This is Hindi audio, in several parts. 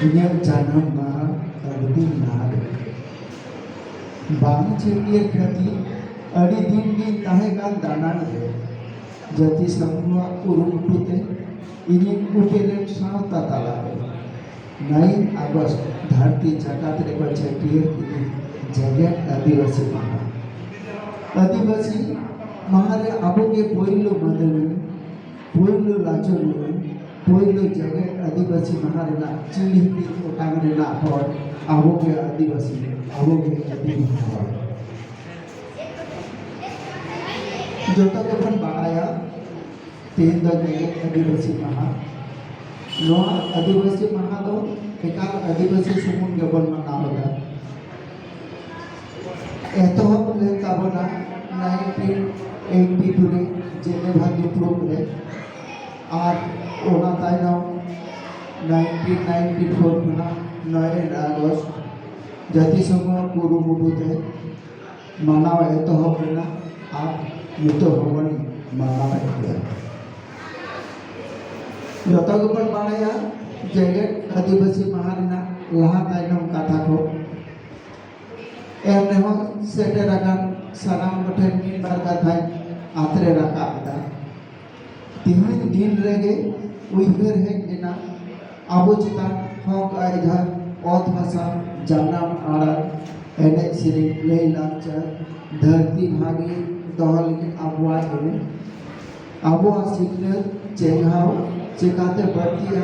इन्हें जानम मारा अड़ी नार बांग चेटियर खती अड़ी दिन की ताहे काल दाना रे जति समूह उरुमुटुते इन्हें उपेलेन सावता ताला 9 আগস্ট धरती जगत रे को चेटियर की जगत आदिवासी महा आदिवासी महारे आबो के पोइलो मदनी पोइलो लाचोनी पोइलो जगत आदिवासी महारे ना चिली की ओटांगरे ना हर आबो के आदिवासी आबो के आदिवासी हर जोता को बन बाया तीन जगत आदिवासी महा नोआ आदिवासी महा दो एकाल आदिवासी सुमुन के बन मनावदा एतोहब ले ताबना 1982 रे जेनेभा डिप्लोम रे और ओना तायनम 1994 खुना 9 আগস্ট জাতিসংঘ কুরুমুটুতে মানাও এতোহব রেনা আর युतो भवन माना है जोता गुपन बाणाया जगत आदिवासी महारना लहा तायनम कथा को एम नेहो सेटे रगन सनाम मठन मिन बार कथा आतरे रखा था तीन दिन रेगे उइफेर है लेना आबो चिता हक आइधा औत भाषा जानम आड़ा एने सिरी ले लाचा धरती भागी दहल के आबुआ होने आबुआ सिकने चेंगाव चिकाते बढ़तिया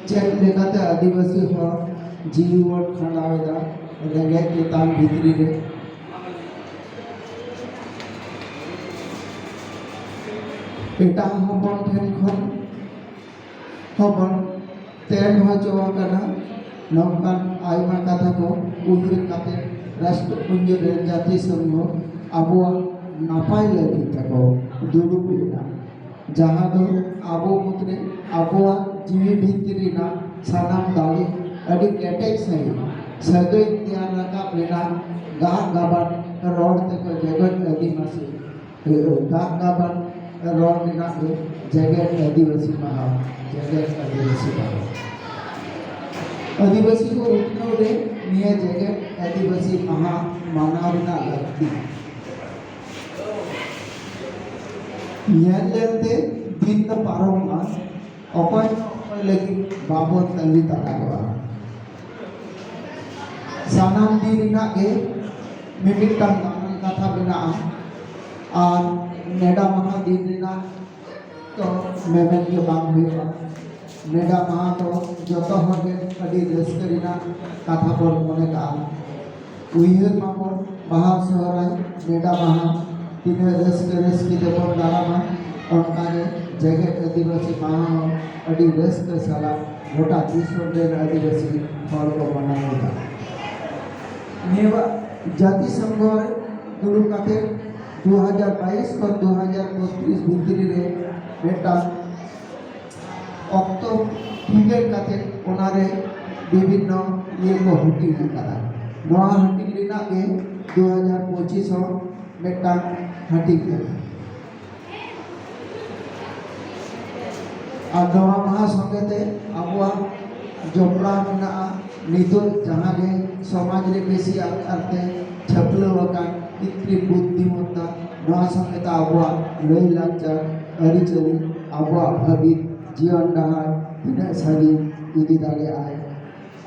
चेक लेकाते आदिवासी हो जीवन खंडावेदा रेंगे के तान भीतरी रे एटा हबन ठेन खन हबन तेन हो जोवा कना नौकान आयमा कथा को उहिर काते राष्ट्रपुंज रे जाति संघ आबुआ नापाय लगी तको दुरुपयोगा जहाँ दो आबो मुद्रे आबोआ जीवी भीतरी ना सानाम दाली अड़ी केटेक सही सगई त्यार रखा बेना गा गाबन रोड तक जगत आदिवासी गा गाबन रोड बिना जगत आदिवासी महा जगत आदिवासी महा आदिवासी को उठनो रे निया जगत आदिवासी महा मानावना लगती ᱧᱮᱞ दिन द पारोमा अकय लगी बाबत तंगी तकावा सानाम दिन ना के मिमिटां नानान कथा बिना और नेडा महा दिन ना तो मेमेन के बांग हुआ नेडा महा तो जतो हगे अडी रस्करिना कथा पर मने का उइहर मापर बाहा सहराय नेडा महा तीन रस की जब दारामा उनकाने जगत आदिवासी महा अड़ी रस के साला मोटा 30 आदिवासी फल को बनाया था नेवा जाति संघ दुरु काते 2022 और 2025 भीतरी रे बेटा अक्तो फिगर काते ओनारे विभिन्न ये को हुटी करा नोआ हुटी रिना के 2025 बेटा हटी गया और नवा महासंगते अबुआ जोपड़ा मिना नितो जहाँ के समाज रे बेसी अर्थे छपलो वकान इतनी बुद्धिमत्ता नवा संगता अबुआ लई लाचा अरिचली अबुआ भाभी जीवन डहार तिना सारी इदी दाले आए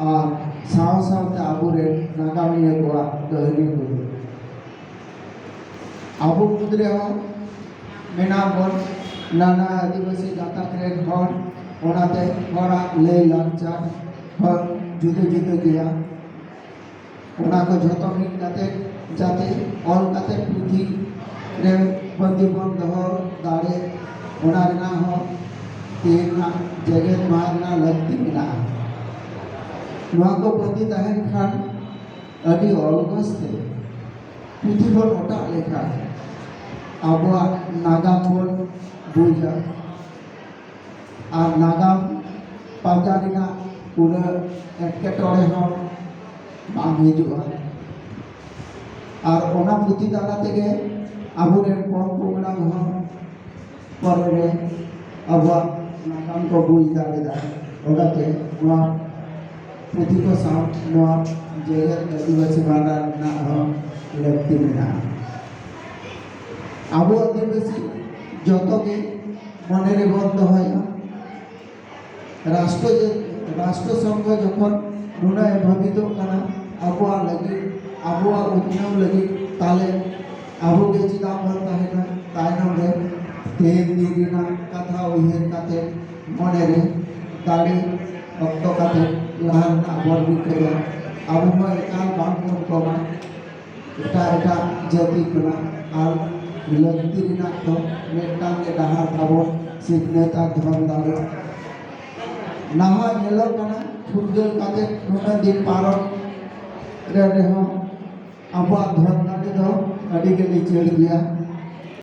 और साव सावते अबुरे नागामी कोआ दहली को आबो मुद्रे हो मेना बोल नाना आदिवासी दाता क्रेन हर ओनाते हरा ले लांचा हर जुदे जुदे गया ओना को जतो मिल काते जाते ऑल काते पुथी रे बंदीबन दह दाड़े ओना ना हो तेना जगत मारना लगती मिना नोआ को बंदी तहन खान अडी ऑलगस्ते पुथी बोल ओटा लेखा आबुआ नागाम बोल बुझा और नागाम पाजारिना पूरा एटकेटोरे हम बांग हिजुआ और ओना पुथी दाला तेगे आबुरे पन पोगड़ा हम पररे आबुआ नागाम को बुझ दालेदा ओडाते ओना पुथी को साव नवा जेगत आदिवासी भांडार ना हो लगती मेना आबो आदिवासी जतो के मने रे बंद होया राष्ट्र संघ जखन नुनाय भाबितो कना आबो लगी आबो उतनाव लगी ताले आबो के चिदा बन ताहेना तायनम रे तेल दीना कथा उहेर काते मने रे दाड़ी अक्तो काते लान आबोर बिकया आबो मा एकाल बांगोन कोमा एटा जाति कना आर लगती रिना तो मेटांग के डाहार ताबो सिग्नेता धर्म दाड़े नाहा नेलो कना फुरगल काते नुना दिन पारन रे हो आबो धर्म दाड़े दो अडी के लिचेड़ गया